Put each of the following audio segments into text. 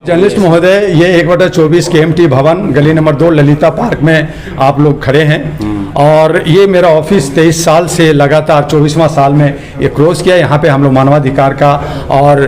Journalist महोदय, ये 1/24 KMT भवन गली नंबर 2 ललिता पार्क में आप लोग खड़े हैं और ये मेरा ऑफिस 23 साल से लगातार 24वां साल में ये क्लोज किया। यहाँ पे हम लोग मानवाधिकार का और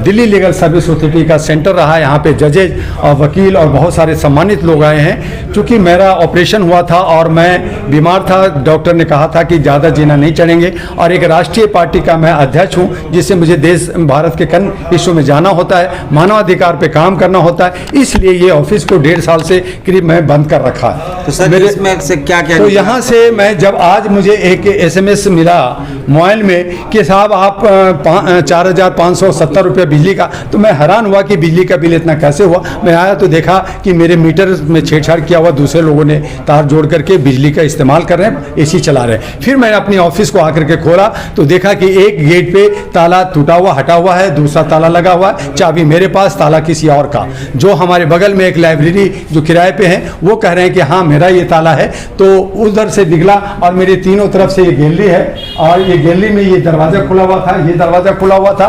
दिल्ली लीगल सर्विस अथॉरिटी का सेंटर रहा है। यहाँ पे जजेज और वकील और बहुत सारे सम्मानित लोग आए हैं। चूँकि मेरा ऑपरेशन हुआ था और मैं बीमार था, डॉक्टर ने कहा था कि ज़्यादा जीना नहीं चढ़ेंगे और एक राष्ट्रीय पार्टी का मैं अध्यक्ष हूँ, जिससे मुझे देश भारत के कई हिस्सों में जाना होता है, मानवाधिकार पे काम करना होता है। इसलिए ये ऑफिस को 1.5 साल से करीब मैं बंद कर रखा है। तो सर मेरे इसमें से क्या क्या तो यहाँ से मैं जब आज मुझे एक SMS मिला मोबाइल में कि साहब आप 4,570 रुपये बिजली का, तो मैं हैरान हुआ कि बिजली का बिल इतना कैसे हुआ। मैं आया तो देखा कि मेरे मीटर में छेड़छाड़ किया हुआ, दूसरे लोगों ने तार जोड़ करके बिजली का इस्तेमाल कर रहे हैं, AC चला रहे हैं। फिर मैंने अपनी ऑफिस को आकर के खोला तो देखा कि एक गेट पे ताला टूटा हुआ हटा हुआ है, दूसरा ताला लगा हुआ है, चाबी मेरे पास, ताला किसी और का। जो हमारे बगल में एक लाइब्रेरी जो किराए पे है वो कह रहे हैं कि हाँ मेरा ये ताला है। तो उधर से निकला और मेरे तीनों तरफ से ये गैलरी है और ये गैलरी में ये दरवाज़ा खुला हुआ था, ये दरवाज़ा खुला हुआ था,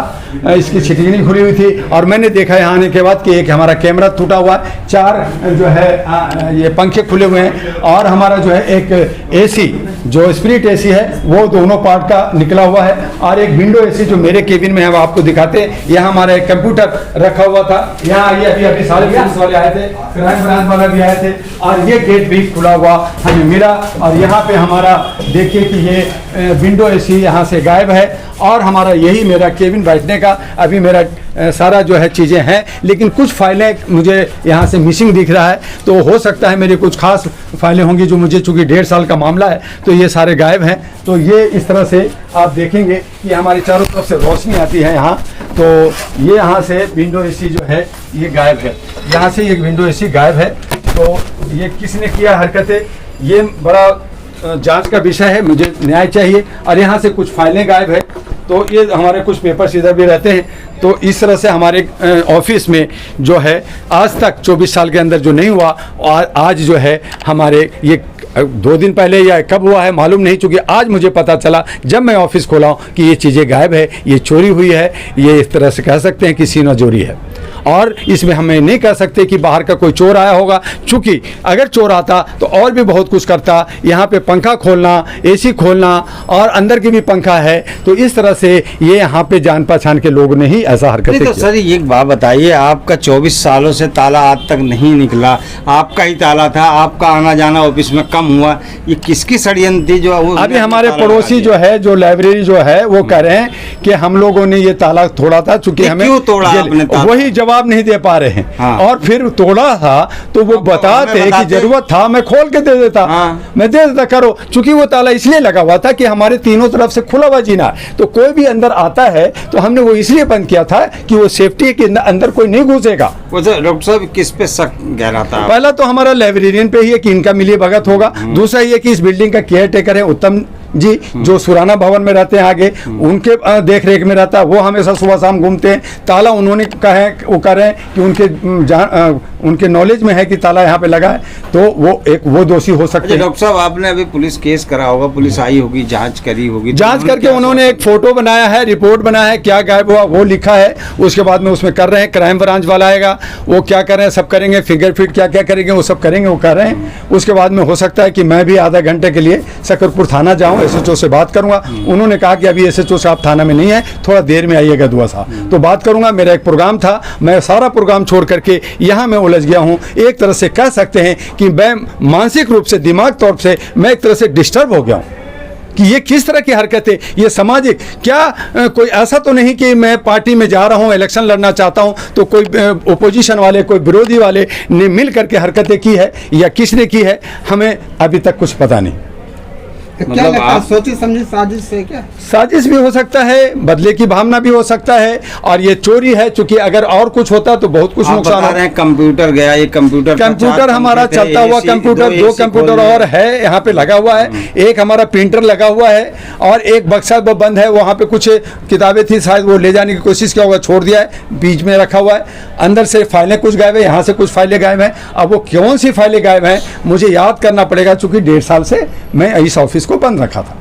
इसकी छिटकनी खुली हुई थी। और मैंने देखा यहाँ आने के बाद कि एक हमारा कैमरा टूटा हुआ है, 4 जो है ये पंखे खुले हुए हैं और हमारा जो है एक AC जो स्प्लिट AC है वो दोनों पार्ट का निकला हुआ है और एक विंडो AC जो मेरे केबिन में है वो आपको दिखाते हैं। यहाँ हमारा एक कंप्यूटर रखा हुआ था, यहाँ अभी सारे पुलिस वाले आए थे, क्राइम ब्रांच वाला भी आए थे और ये गेट भी खुला हुआ हमें मिला। और यहाँ पे हमारा देखिए कि ये विंडो AC यहाँ से गायब है और हमारा यही मेरा केबिन बैठने का अभी मेरा सारा जो है चीज़ें हैं, लेकिन कुछ फाइलें मुझे यहाँ से मिसिंग दिख रहा है। तो हो सकता है मेरी कुछ खास फाइलें होंगी जो मुझे, चूँकि 1.5 साल का मामला है तो ये सारे गायब हैं। तो ये इस तरह से आप देखेंगे कि हमारी चारों तरफ से रोशनी आती है यहाँ। तो ये यहाँ से विंडो AC जो है ये गायब है, यहाँ से एक विंडो AC गायब है। तो ये किसने किया हरकतें, ये बड़ा जांच का विषय है, मुझे न्याय चाहिए। और यहाँ से कुछ फाइलें गायब है, तो ये हमारे कुछ पेपर्स इधर भी रहते हैं। तो इस तरह से हमारे ऑफिस में जो है आज तक 24 साल के अंदर जो नहीं हुआ, और आज जो है हमारे ये 2 दिन पहले या कब हुआ है मालूम नहीं, चूँकि आज मुझे पता चला जब मैं ऑफिस खोला हूँ कि ये चीज़ें गायब है, ये चोरी हुई है। ये इस तरह से कह सकते हैं कि सीना चोरी है और इसमें हमें नहीं कह सकते कि बाहर का कोई चोर आया होगा, चूँकि अगर चोर आता तो और भी बहुत कुछ करता। यहाँ पे पंखा खोलना, AC खोलना और अंदर की भी पंखा है। तो इस तरह से ये यहाँ पे जान पहचान के लोग ने ही ऐसा हरकत तो सर एक बात बताइए, आपका 24 सालों से ताला आज तक नहीं निकला, आपका ही ताला था, आपका आना जाना ऑफिस में कम हुआ, ये किसकी षड्यंत्र थी? जो अभी हमारे पड़ोसी जो है, जो लाइब्रेरी जो है वो कह रहे हैं कि हम लोगों ने ये ताला तोड़ा था, चूंकि हमें क्यों तोड़ा आपने ताला? वही जवाब नहीं दे पा रहे हैं। हाँ। और फिर तोड़ा था तो वो बताते कि जरूरत था मैं खोल के दे देता। हाँ। मैं दे देता, करो। चूंकि वो ताला इसलिए लगा हुआ था कि हमारे तीनों तरफ से खुला हुआ जीना, तो कोई भी अंदर आता है तो हमने वो इसलिए बंद किया था कि वो सेफ्टी के अंदर कोई नहीं घुसेगा। डॉक्टर साहब किस पे शक गहरा था? पहला तो हमारा लाइब्रेरियन पे ही है कि इनका मिलिए भगत होगा। दूसरा ये कि इस बिल्डिंग का केयर टेकर है उत्तम जी, जो सुराना भवन में रहते हैं आगे, उनके देख रेख में रहता है। वो हमेशा सुबह शाम घूमते हैं। ताला उन्होंने कहा है, वो कह रहे हैं कि उनके नॉलेज में है कि ताला यहाँ पे लगा है, तो वो दोषी हो सकते हैं। डॉक्टर साहब आपने अभी पुलिस केस करा होगा, पुलिस आई होगी, जांच करी होगी, जांच करके उन्होंने एक फोटो बनाया है, रिपोर्ट बनाया है, क्या गायब हुआ वो लिखा है। उसके बाद में उसमें कर रहे हैं, क्राइम ब्रांच वाला आएगा, वो क्या कर रहे हैं सब करेंगे, फिंगरप्रिंट क्या क्या करेंगे वो सब करेंगे, वो कर रहे हैं। उसके बाद में हो सकता है कि मैं भी आधा घंटे के लिए सकरपुर थाना जाऊँ, SHO से बात करूंगा। उन्होंने कहा कि अभी SHO साहब थाना में नहीं है, थोड़ा देर में आइएगा दुआ साहब, तो बात करूंगा। मेरा एक प्रोग्राम था, मैं सारा प्रोग्राम छोड़ करके यहाँ मैं उलझ गया हूँ। एक तरह से कह सकते हैं कि मैं मानसिक रूप से, दिमाग तौर से मैं एक तरह से डिस्टर्ब हो गया हूँ कि ये किस तरह की हरकत है, ये सामाजिक क्या कोई ऐसा तो नहीं कि मैं पार्टी में जा रहा हूँ, इलेक्शन लड़ना चाहता हूँ तो कोई ओपोजिशन वाले, कोई विरोधी वाले ने मिल करके हरकतें की है या किसने की है, हमें अभी तक कुछ पता नहीं। क्या लगता है, सोची समझी साजिश से? क्या साजिश भी हो सकता है, बदले की भावना भी हो सकता है, और ये चोरी है। चूंकि अगर और कुछ होता तो बहुत कुछ नुकसान हो रहा है। कंप्यूटर गया, ये कंप्यूटर हमारा चलता हुआ कंप्यूटर, 2 कंप्यूटर और है यहाँ पे लगा हुआ है, एक हमारा प्रिंटर लगा हुआ है और एक बक्सा वो बंद है। वहाँ पे कुछ किताबें थी, शायद वो ले जाने की कोशिश किया होगा, छोड़ दिया है, बीच में रखा हुआ है। अंदर से फाइलें कुछ गायब है, यहाँ से कुछ फाइलें गायब हैं। अब वो कौन सी फाइलें गायब हैं मुझे याद करना पड़ेगा, चूंकि 1.5 साल से मैं इस ऑफिस को बंद रखा था।